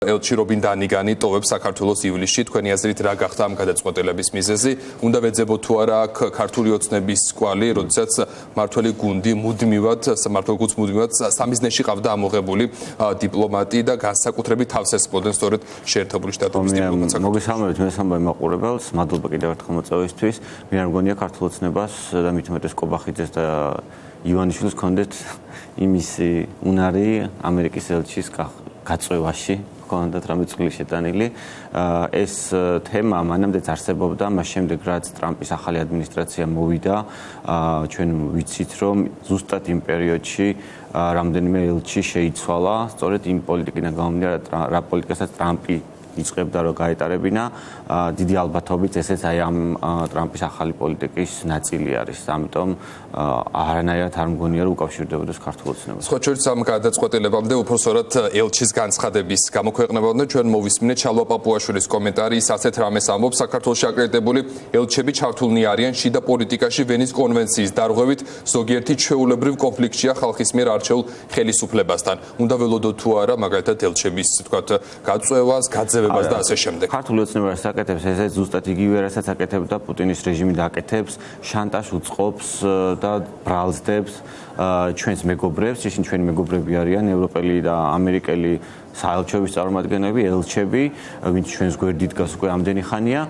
ელჩი რობინ დანიგანი ტოვებს საქართველოს ივლისში. თქვენი აზრით რა გახდა ამ გადაწყვეტილების მიზეზი? უნდა ვეძებოთ თუ არა აქ ქართული ოცნების კვალი, როდესაც მმართველი გუნდი მუდმივად სამიზნეში ყავდა ამოღებული დიპლომატი და განსაკუთრებით თავს ესწრებოდნენ სწორედ შეერთებული შტატების დიპლომატს. მოგესალმებით მესამბაი მაყურებელს, მადლობა კიდევ ერთხელ მოწვევისთვის. მე არ მგონია ქართულ ოცნებას და მით უმეტეს კობახიძეს და ივანიშვილს ჰქონდეთ იმისი უნარი ამერიკის ელჩის გაწვევაში. Condat რამე წვლილი შეტანილი. ეს თემა მანამდეც არსებობდა, მას შემდეგ რაც ტრამპის ახალი ადმინისტრაცია მოვიდა, ჩვენ ვიცით, რომ ზუსტად იმ პერიოდში რამდენიმე ელჩი შეიცვალა, სწორედ იმ პოლიტიკიდან გამომდინარე, რა პოლიტიკასაც ტრამპი იწყებდა რომ გაეტარებინა, დიდი ალბათობით ესეც აი ამ ტრამპის ახალი პოლიტიკის ნაწილი არის. ამიტომ არანაირად არ მგონია რომ უკავშირდებოდეს ქართულ ოცნებას. სხვა შორის ამ გადაწყვეტილებამდე უფრო სწორად ელჩის განცხადების გამოქვეყნებამდე ჩვენ მოვისმინეთ ჩალვა პაპუაშვილის კომენტარი. ის ასეთ რამეს ამბობს, საქართველოში აკრედიტებული ელჩები ჩართულნი არიან შიდა პოლიტიკაში ვენის კონვენციის დარღვევით, ზოგიერთი ჩვეულებრივ კონფლიქტშია ხალხის მიერ არჩეულ ხელისუფლებასთან. უნდა ველოდოთ თუ არა მაგალითად ელჩების თქვათ გაწვევას, გაძევებას და ასე შემდეგ. ქართული ოცნება რაც აკეთებს, ესეც ზუსტად იგივე რასაც აკეთებდა პუტინის რეჟიმი და აკეთებს, შანტაჟს უწყობს და ბრალზდებს ჩვენს მეგობრებს, ისინი ჩვენი მეგობრები არიან, ევროპელი და ამერიკელი საელჩოების წარმომადგენლები, ელჩები, ვინც ჩვენს გვერდით დგას უკვე ამდენი ხანია,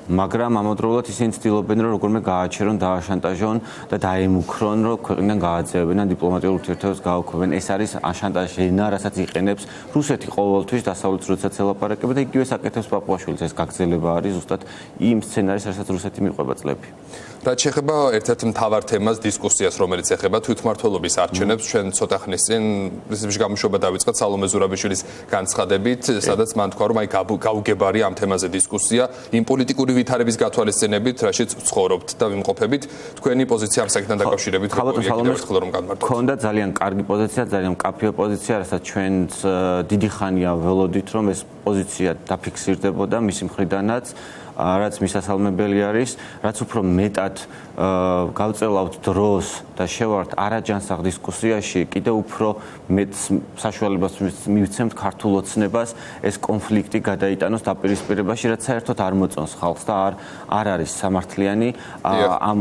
მაგრამ ამავდროულად ისინი ცდილობენ რომ როგორმე გააჩერონ, დააშანტაჟონ და დაემუქრონ, რომ ქვეყნიდან გააძევებენ ან დიპლომატიურ ურთიერთობებს გააუქმებენ. ეს არის აშანტაჟი ენა, რასაც იყენებს რუსეთი ყოველთვის დასავლეთს როდესაც ელაპარაკება და იგივეს აკეთებს პაპუაშვილიც. ეს გაგრძელება არის ზუსტად იმ სცენარის, რასაც რუსეთი მიყვება წლები. რაც შეეხება ერთ-ერთ მთავარ თემას დისკუსიას, რომელიც ეხება თვითმმართველობის არჩევნებს, ჩვენ ცოტა ხნის წინ პრინციპში გამოშვება დავიწყეთ სალომე ზურაბიშვილის განცხადებით, სადაც მან თქვა, რომ აი გაუგებარია ამ თემაზე დისკუსია, იმ პოლიტიკური ვითარების გათვალისწინებით, რაშიც ვცხოვრობთ და ვიმყოფებით. თქვენი პოზიცია ამ საკითხთან დაკავშირებით რომ განმარტოთ. ქონდა ძალიან კარგი პოზიცია, ძალიან მკაფიო პოზიცია, რასაც ჩვენც დიდი ხანია ველოდით, რომ ეს პოზიცია დაფიქსირდებოდა მისი მხრიდანაც. რაც მისასალმებელი არის, რაც უფრო მეტად გავწელავთ დროს და შევართ არაჯანსაღ დისკუსიაში, კიდევ უფრო მეტ საშუალებას მივცემთ ქართულ ოცნებას ეს კონფლიქტი გადაიტანოს დაპირისპირებაში, რაც საერთოდ არ მოწონს ხალხს და არ არის სამართლიანი ამ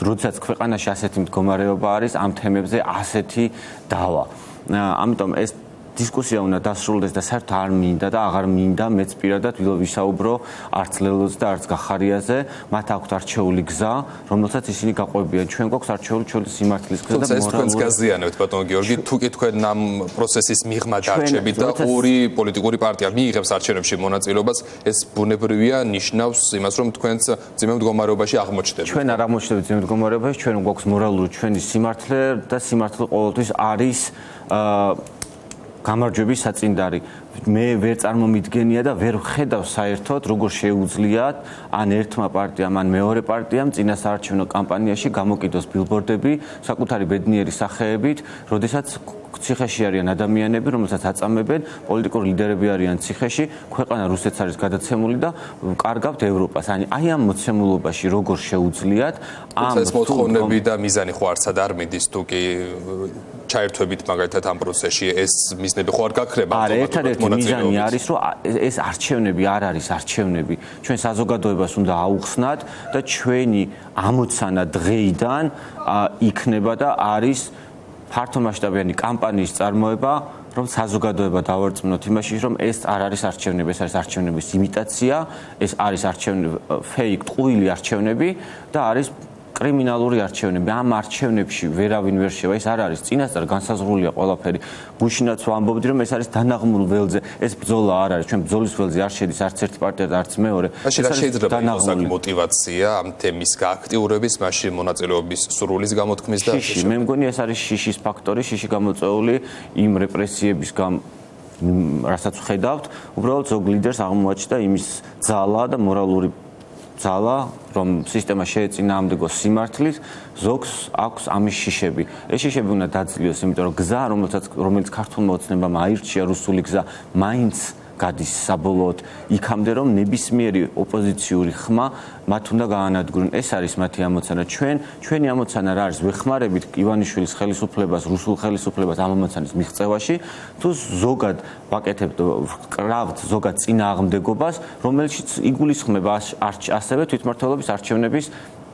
როდესაც ქვეყანაში ასეთი მდგომარეობა არის, ამ თემებზე ასეთი დავა. ამიტომ ეს დისკუსია უნდა დასრულდეს და საერთოდ არ მინდა და აღარ მინდა მეც პირადად ვისაუბრო არც ლელოზე და არც გახარიაზე. მათ აქვთ არჩეული გზა, რომელსაც ისინი გაყვებიან. ჩვენ გვაქვს არჩეული ჩვენი სიმართლის გზა და მორალური. ეს თქვენს გაზიანებთ, ბატონო გიორგი, თუ კი თქვენ ამ პროცესის მიღმა დარჩებით და ორი პოლიტიკური პარტია მიიღებს არჩევნებში მონაწილეობას, ეს ბუნებრივია, ნიშნავს იმას, რომ თქვენს ძიმე მდგომარეობაში აღმოჩნდებით. ჩვენ არ აღმოჩნდებით ძიმე მდგომარეობაში, ჩვენ გვაქვს მორალური ჩვენი სიმართლე და სიმართლე ყოველთვის არის გამარჯვების საწინდარი. მე ვერ წარმომიდგენია და ვერ ვხედავ საერთოდ როგორ შეუძლიათ ან ერთმა პარტიამ ან მეორე პარტიამ წინა საარჩევნო კამპანიაში გამოკიდოს ბილბორდები საკუთარი ბედნიერი სახეებით, როდესაც ციხეში არიან ადამიანები, რომელსაც აწამებენ, პოლიტიკური ლიდერები არიან ციხეში, ქვეყანა რუსეთს არის გადაცემული და კარგავთ ევროპას. აი ამ მოცემულობაში როგორ შეუძლიათ ამ მოთხოვნები და მიზანი ხო არცად არ მიდის თუ კი ჩაერთვებით მაგალითად ამ პროცესში ეს მიზნები ხო არ გაქრება? არა, ერთადერთი მიზანი არის, რომ ეს არჩევნები არ არის არჩევნები. ჩვენ საზოგადოებას უნდა აუხსნათ და ჩვენი ამოცანა დღეიდან იქნება და არის ფართომასშტაბიანი კამპანიის წარმოება, რომ საზოგადოება დავარწმუნოთ იმაში, რომ ეს არ არის არჩევნები, ეს არის არჩევნების იმიტაცია, ეს არის არჩევნები ფეიქ, ტყუილი არჩევნები და არის კრიმინალური არჩევნები. ამ არჩევნებში ვერავინ ვერ შევა, ეს არ არის წინასწარ განსაზღვრულია ყველაფერი. გუშინაც ვამბობდი, რომ ეს არის დანაღმულ ველზე. ეს ბრძოლა არ არის, ჩვენ ბრძოლის ველზე არ შედის არც ერთი პარტია და არც მეორე. მაშინ რა შეიძლება იყოს აქ მოტივაცია ამ თემის გააქტიურების, მაშინ მონაწილეობის სურვილის გამოთქმის და შიში, მე მგონი ეს არის შიშის ფაქტორი, შიში გამოწვეული იმ რეპრესიების რასაც ვხედავთ, უბრალოდ ზოგ ლიდერს აღმოაჩნდა იმის ძალა და მორალური ძალა, რომ სისტემა შეეწინააღმდეგოს სიმართლის, ზოგს აქვს ამის შიშები. ეს შიშები უნდა დაძლიოს, იმიტომ რომ გზა, რომელიც ქართულმა ოცნებამ აირჩია რუსული გზა, მაინც გადის საბოლოოდ იქამდე, რომ ნებისმიერი ოპოზიციური ხმა მათ უნდა გაანადგურონ. ეს არის მათი ამოცანა. ჩვენი ამოცანა რა არის? ვეხმარებით ივანიშვილის ხელისუფლებას, რუსულ ხელისუფლებას ამ ამოცანის მიღწევაში, თუ ზოგად ვაკეთებთ, ვკრავთ ზოგად წინააღმდეგობას, რომელშიც იგულისხმება ასევე თვითმმართველობის არჩევნების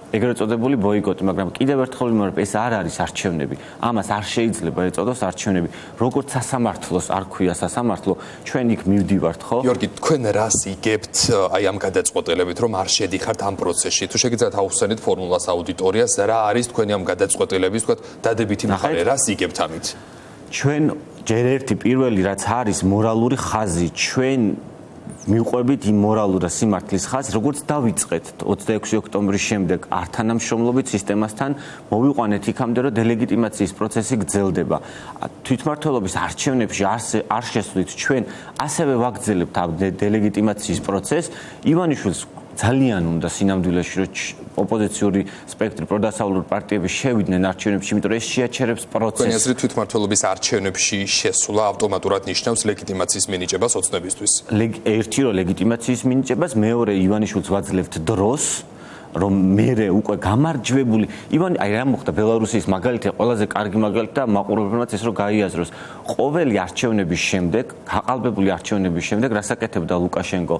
ეგრეთ წოდებული ბოიკოტი, მაგრამ კიდევ ერთხელ ვიმეორებ, ეს არ არის არჩევნები. ამას არ შეიძლება ეწოდოს არჩევნები. როგორც სასამართლოს არ ქვია სასამართლო, ჩვენ იქ მივდივართ, ხო? გიორგი, თქვენ რას იგებთ აი ამ გადაწყვეტილებით, რომ არ შედიხართ ამ პროცესში? თუ შეგიძლიათ აუხსენით ფორმულას აუდიტორიას, რა არის თქვენი ამ გადაწყვეტილების, თქვათ, დადებითი მხარე, რას იგებთ ამით? ჩვენ ჯერ ერთი პირველი რაც არის მორალური ხაზი, ჩვენ მივყვებით იმ მორალურ და სიმართლის ხაზს, როგორც დავიწყეთ 26 ოქტომბრის შემდეგ ართანამშრომლობით სისტემასთან მოვიყვანეთ იქამდე, რომ დელეგიტიმაციის პროცესი გრძელდება. თვითმმართველობის არჩევნებში არ შესვლით ჩვენ ასევე ვაგრძელებთ ამ დელეგიტიმაციის პროცესს. ივანიშვილს ძალიან უნდა სინამდვილეში, რომ ოპოზიციური სპექტრი პროდასავლური პარტიები შევიდნენ არჩევნებში, იმიტომ რომ ეს შეაჩერებს პროცესს. თქვენი აზრით თვითმმართველობის არჩევნებში შესვლა ავტომატურად ნიშნავს ლეგიტიმაციის მინიჭებას ოცნებისთვის. ერთი რომ ლეგიტიმაციის მინიჭებას, მეორე ივანიშვილს ვაძლევთ დროს, რომ მერე უკვე გამარჯვებული აი რა მოხდა ბელარუსის მაგალითი ყველაზე კარგი მაგალითი და მაყურებელმაც ეს რომ გაიაზროს. ყოველი არჩევნების შემდეგ, გაყალბებული არჩევნების შემდეგ რასაკეთებდა ლუკაშენკო?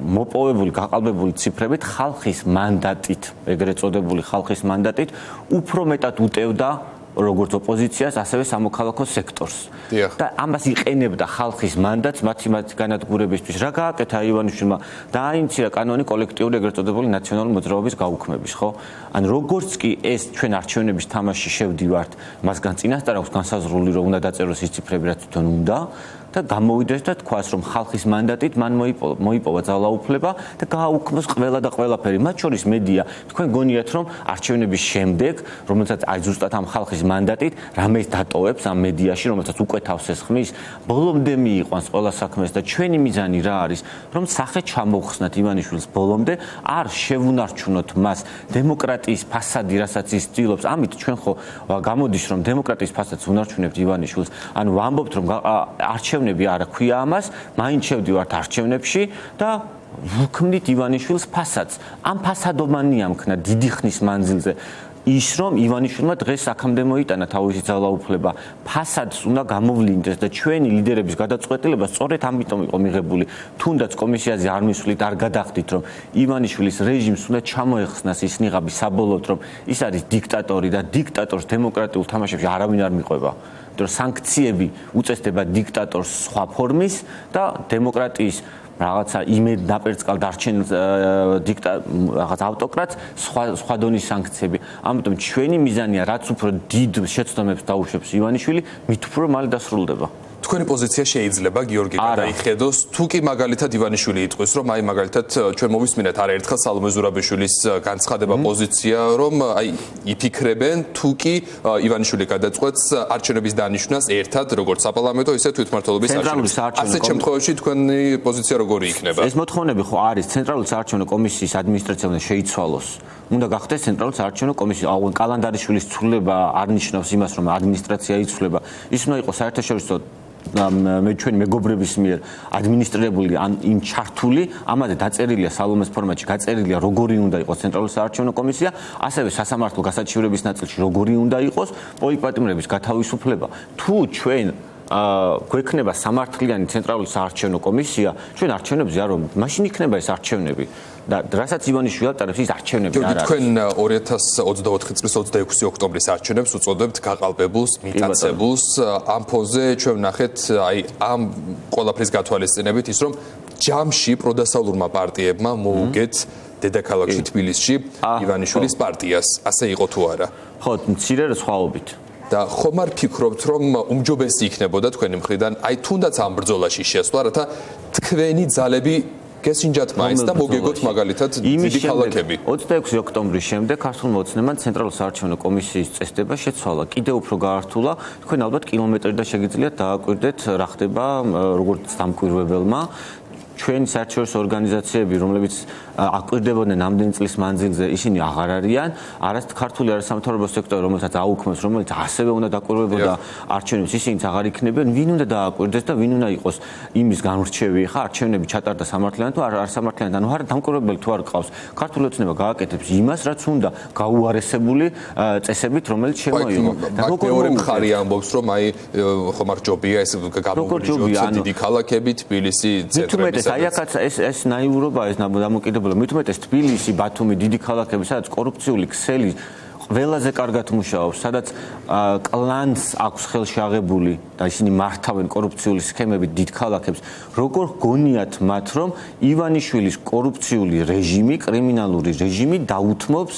მოპოვებული გაყალბებული ციფრებით ხალხის მანდატით, ეგრეთ წოდებული ხალხის მანდატით, უფრო მეტად უტევდა როგორც ოპოზიციას, ასევე სამოქალაქო სექტორს. და ამას იყენებდა ხალხის მანდატს მათი განადგურებისთვის. რა გააკეთა ივანიშვილმა? დააინიცია კანონი კოლექტიური ეგრეთ წოდებული ნაციონალური მოძრაობის გაუქმების, ხო? ან როგორც კი ეს ჩვენ არჩევნების თამაში შევდივართ, მასგან წინასწარ აქვს განსაზღვრული, რომ უნდა დაწეროს ის ციფრები, რაც თვითონ უნდა და გამოვიდეს და თქვას, რომ ხალხის მანდატით მან მოიპოვა ძალაუფლება და გააუქმოს ყველა და ყველაფერი. მათ შორის მედია. თქვენ გონიათ, რომ არჩევნების შემდეგ, რომელსაც აი ზუსტად ამ ხალხის მანდატით რამეს დატოვებს ამ მედიაში, რომელსაც უკვე თავს ესხმის, ბოლომდე მიიყვანს ყველა საქმეს და ჩვენი მიზანი რა არის, რომ სახე ჩამოვხსნათ ივანიშვილს ბოლომდე, არ შევუნარჩუნოთ მას დემოკრატიის ფასადი, რასაც ის ცდილობს. ამით ჩვენ ხო გამოდის, რომ დემოკრატიის ფასადს უნარჩუნებთ ივანიშვილს, ანუ ვამბობთ, რომ არჩევნები არ ქვია ამას, მაინც შევდივართ არჩევნებში და ვუქმნით ივანიშვილს ფასადს. ამ ფასადობანი ამქნა დიდი ხნის მანძილზე. ის რომ ივანიშვილმა დღეს აქამდე მოიტანა თავისი ძალაუფლება, ფასადს უნდა გამოვლინდეს და ჩვენი ლიდერების გადაწყვეტილება სწორედ ამიტომ იყო მიღებული. თუნდაც კომისიაზე არ მისვლით, არ გადახდით, რომ ივანიშვილის რეჟიმს უნდა ჩამოეხსნას ის ნიღაბი საბოლოოდ, რომ ის არის დიქტატორი და დიქტატორს დემოკრატიულ თამაშებში არავინ არ მიყვება. სანქციები უწესდება დიქტატორს სხვა ფორმის და დემოკრატიის რაღაცა იმედ ნაპერწკალ დარჩენილ რაღაც ავტოკრატს სხვა დონის სანქციები. ამიტომ ჩვენი მიზანია, რაც უფრო დიდ შეცდომებს დაუშვებს ივანიშვილი, მით უფრო მალე დასრულდება. თქვენი პოზიცია შეიძლება გიორგი გადაიხედოს, თუ კი მაგალითად ივანიშვილი იტყვის, რომ აი მაგალითად ჩვენ მოვისმინეთ არაერთხელ სალომე ზურაბიშვილის განცხადება პოზიცია, რომ აი იფიქრებენ, თუ კი ივანიშვილი გადაწყვეტს არჩევნების დანიშვნას ერთად, როგორც საპარლამენტო, ისე თვითმმართველობის არჩევნებს. ასეთ შემთხვევაში თქვენი პოზიცია როგორი იქნება? ეს მოთხოვნები ხო არის ცენტრალური საარჩევნო კომისიის ადმინისტრაცია უნდა შეიცვალოს. უნდა გახდეს ცენტრალური საარჩევნო კომისია. კალანდარიშვილის ცვლილება არ ნიშნავს იმას, რომ ადმინისტრაცია იცვლება. ის უნდა იყოს საერთაშორისო ჩვენი მეგობრების მიერ ადმინისტრირებული ან იმ ჩართული, ამაზე დაწერილია სალომეს ფორმატში, გაწერილია როგორი უნდა იყოს ცენტრალური საარჩევნო კომისია, ასევე სასამართლო გასაჩივრების ნაწილში როგორი უნდა იყოს პოლიტპატიმრების გათავისუფლება. თუ ჩვენ გვექნება სამართლიანი ცენტრალური საარჩევნო კომისია, ჩვენ არჩევნებზე არ ვამბობთ, მაშინ იქნება ეს არჩევნები. და რასაც ივანიშვილი ატარებს, ის არჩევნები არ არის. თქვენ 2024 წლის 26 ოქტომბრის არჩევნებს უწოდებთ გაყალბებულს, მიტაცებულს. ამ ფონზე ჩვენ ვნახეთ, აი ამ ყველაფრის გათვალისწინებით ის, რომ ჯამში პროდასავლურმა პარტიებმა მოუგეთ დედაქალაქში თბილისში ივანიშვილის პარტიას. ასე იყო თუ არა? ხო, მცირე სხვაობით. და ხომ არ ფიქრობთ, რომ უმჯობესი იქნებოდა თქვენი მხრიდან, აი თუნდაც ამ ბრძოლაში შესვლა, რათა თქვენი ძალები გესინჯათ მაინც და მოგეგოთ მაგალითად დიდი ქალაქები. 26 ოქტომბრის შემდეგ ქართულმა ოცნებამ ცენტრალური საარჩევნო კომისიის წესდება შეცვალა. კიდევ უფრო გაართულა, თქვენ ალბათ კილომეტრიდან შეგიძლიათ დააკვირდეთ, რა ხდება როგორც დამკვირვებელმა. ჩვენი საერთაშორისო ორგანიზაციები, რომლებიც აკვირდებოდნენ ამდენი წლის მანძილზე, ისინი აღარ არიან, არც ქართული არასამთავრობო სექტორი, რომელსაც აუქმებს, რომელიც ასევე უნდა დაკვირვებოდა არჩევნებს, ისინიც აღარ იქნებიან, ვინ უნდა დააკვირდეს და ვინ უნდა იყოს იმის განვრჩევი, ხა არჩევნები ჩატარდა სამართლიანად თუ არ სამართლიანად, ანუ არ დამკვირვებელი თუ არ ყავს. ქართული ოცნება გააკეთებს იმას, რაც უნდა გაუარესებული წესებით, რომელიც შემოიღო. და მეორე მხარე ამბობს, რომ აი ხომ არ ჯობია ეს გამომრიჯოს დიდი ქალაქები, თბილისი, ცენტრები. აი აქაც ეს ნაიურობა, ეს დამოკიდებულება. მით უმეტეს თბილისი, ბათუმი, დიდი ქალაქები, სადაც კორუფციული ქსელი ყველაზე კარგად მუშაობს, სადაც კლანს აქვს ხელში აღებული და ისინი მართავენ კორუფციული სქემებით დიდ ქალაქებს. როგორ გონიათ მათ, რომ ივანიშვილის კორუფციული რეჟიმი, კრიმინალური რეჟიმი დაუთმობს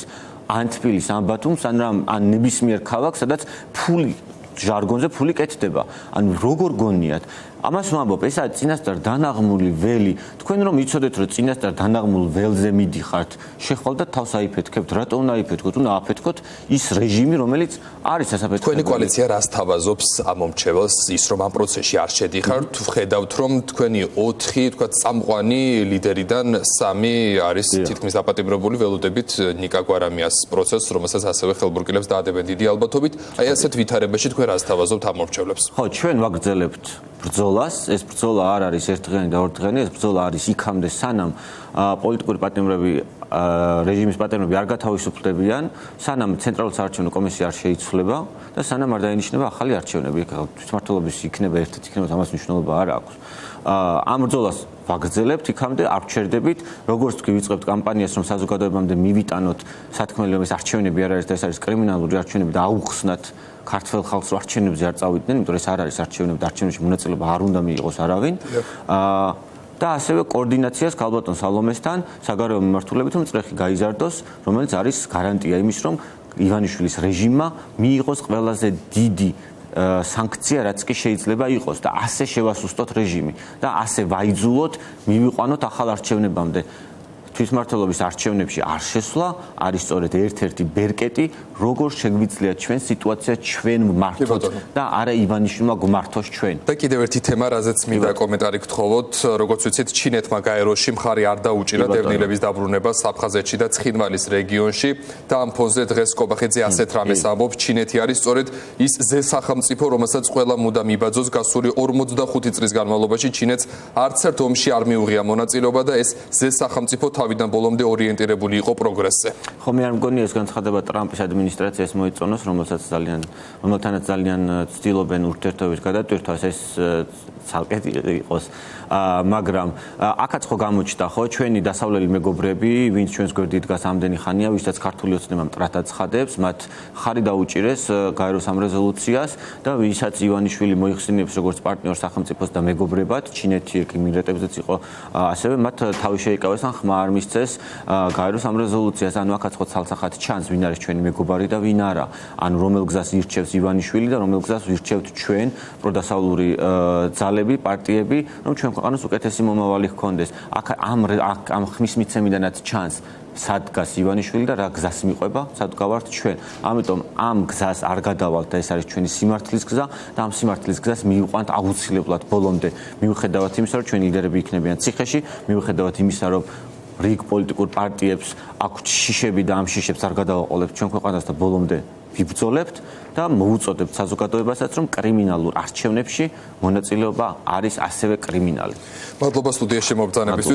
ან თბილისს, ან ბათუმს, ან ნებისმიერ ქალაქს, სადაც ფული ჟარგონზე ფული კეთდება. ანუ როგორ გონიათ? ამას ვამბობ, ესაა წინასწარ დანაღმული ველი. თქვენ რომ იცოდეთ, რომ წინასწარ დანაღმულ ველზე მიდიხართ, შეხვალდათ თავს აიფეთქებთ, რატო უნდა აიფეთქოთ? უნდა აფეთქოთ ის რეჟიმი, რომელიც არის სასაფეთქებელი. თქვენი კოალიცია რას თავაზობს ამ მომრჩეველს, ის რომ ამ პროცესში არ შედიხართ, ვხედავთ, რომ თქვენი 4, თქვა წამყვანი ლიდერიდან 3 არის თითქმის დაპატიმრებული ველოდებით ნიკა გვარამიას პროცესს, რომელსაც ასევე ხელბურკილებს დაადებენ დიდი ალბათობით. აი ასეთ ვითარებაში თქვენ რას თავაზობთ ამ მომრჩევლებს? ხო, ჩვენ ვაგრძელებთ ბრძოლას, ეს ბრძოლა არ არის ერთდღიანი და ორდღიანი, ეს ბრძოლა არის იქამდე, სანამ პოლიტიკური პატიმრები, რეჟიმის პატიმრები არ გათავისუფლებიან, სანამ ცენტრალური საარჩევნო კომისია არ შეიცვლება და სანამ არ დაინიშნება ახალი არჩევნები. თვითმმართველობის იქნება ერთ-ერთი, იქნება ამას მნიშვნელობა არ აქვს. ამ ბრძოლას ვაგრძელებთ იქამდე, არ ვჩერდებით, როგორც თქვი ვიწყებთ კამპანიას, რომ საზოგადოებამდე მივიტანოთ სათქმელი, რომ ეს არჩევნები არ არის და ეს არის კრიმინალური არჩევნები და აუხსნათ ქართველ ხალხს რომ არჩევნებზე არ წავიდნენ, იმიტომ რომ ეს არ არის არჩევნები და არჩევნებში მონაწილეობა არ უნდა მიიღოს არავინ. და ასევე კოორდინაციას ქალბატონ სალომესთან საგარეო მიმართულებით, რომ წრეხი გაიზარდოს, რომელიც არის გარანტია იმის, რომ ივანიშვილის რეჟიმმა მიიღოს ყველაზე დიდი სანქცია, რაც კი შეიძლება იყოს და ასე შევასუსტოთ რეჟიმი და ასე ვაიძულოთ მივიყვანოთ ახალ არჩევნებამდე. თვითმმართველობის არჩევნებში არ შესვლა არის სწორედ ერთ-ერთი ბერკეტი, როგორ შეგვიძლია ჩვენ სიტუაცია ჩვენ მართოთ და არა ივანიშვილმა გმართოს ჩვენ. და კიდევ ერთი თემა, რაზეც მინდა კომენტარი გთხოვოთ, როგორც ვიცით, ჩინეთმა გაეროში მხარი არ დაუჭირა დევნილების დაბრუნებას აფხაზეთში და ცხინვალის რეგიონში და ამ ფონზე დღეს კობახიძე ასეთ რამეს ამბობს, ჩინეთი არის სწორედ ის ზესახელმწიფო, რომელსაც ყველა მუდამ იბაძოს გასული 45 წლის განმავლობაში ჩინეთს არც ერთ ომში არ მიუღია მონაწილეობა და ეს ზესახელმწიფო თავიდან ბოლომდე ორიენტირებული იყო პროგრესზე. ხო, მე არ მგონია ეს განცხადება ტრამპის ადმინისტრაციას მოიწონოს, რომელთანაც ძალიან ცდილობენ ურთიერთობის გადატვირთვას, ეს ცალკე იყოს. მაგრამ აქაც ხო გამოჩნდა, ხო, ჩვენი დასავლელი მეგობრები, ვინც ჩვენს გვერდით დგას ამდენი ხანია, ვისაც ქართული ოცნება მტრად აცხადებს, მათ ხარი დაუჭირეს გაეროს ამ რეზოლუციას და ვისაც ივანიშვილი მოიხსენიებს როგორც პარტნიორ სახელმწიფოს და მეგობრებად, ჩინეთი ემირატებზეც იყო, ასევე მათ თავი შეიკავეს ან ხმა არ მისცეს გაეროს ამ რეზოლუციას, ანუ აქაც ხო ცალსახად ჩანს, ვინ არის ჩვენი მეგობარი და ვინ არა, ანუ რომელ გზას ირჩევს ივანიშვილი და რომელ გზას ვირჩევთ ჩვენ პროდასავლური ძალები, პარტიები, რომ ჩვენ ქვეყანას უკეთესი მომავალი ჰქონდეს. აქ ამ ხმის მიცემიდანაც ჩანს სად დგას ივანიშვილი და რა გზას მიყვება, სად გავართ ჩვენ. ამიტომ ამ გზას არ გადავალთ და ეს არის ჩვენი სიმართლის გზა და ამ სიმართლის გზას მივიყვანთ აუცილებლად ბოლომდე. მიუხედავად იმისა, რომ ჩვენი ლიდერები იქნებიან ციხეში, მიუხედავად იმისა, რომ რიგ პოლიტიკურ პარტიებს აქვთ შიშები და ამ შიშებს არ გადავაყოლებთ ჩვენ ქვეყანას და ბოლომდე ვიბრძოლებთ და მოუწოდებთ საზოგადოებასაც, რომ კრიმინალურ არჩევნებში მონაწილეობა არის ასევე კრიმინალი. მადლობა სტუდიაში მობრძანებისთვის.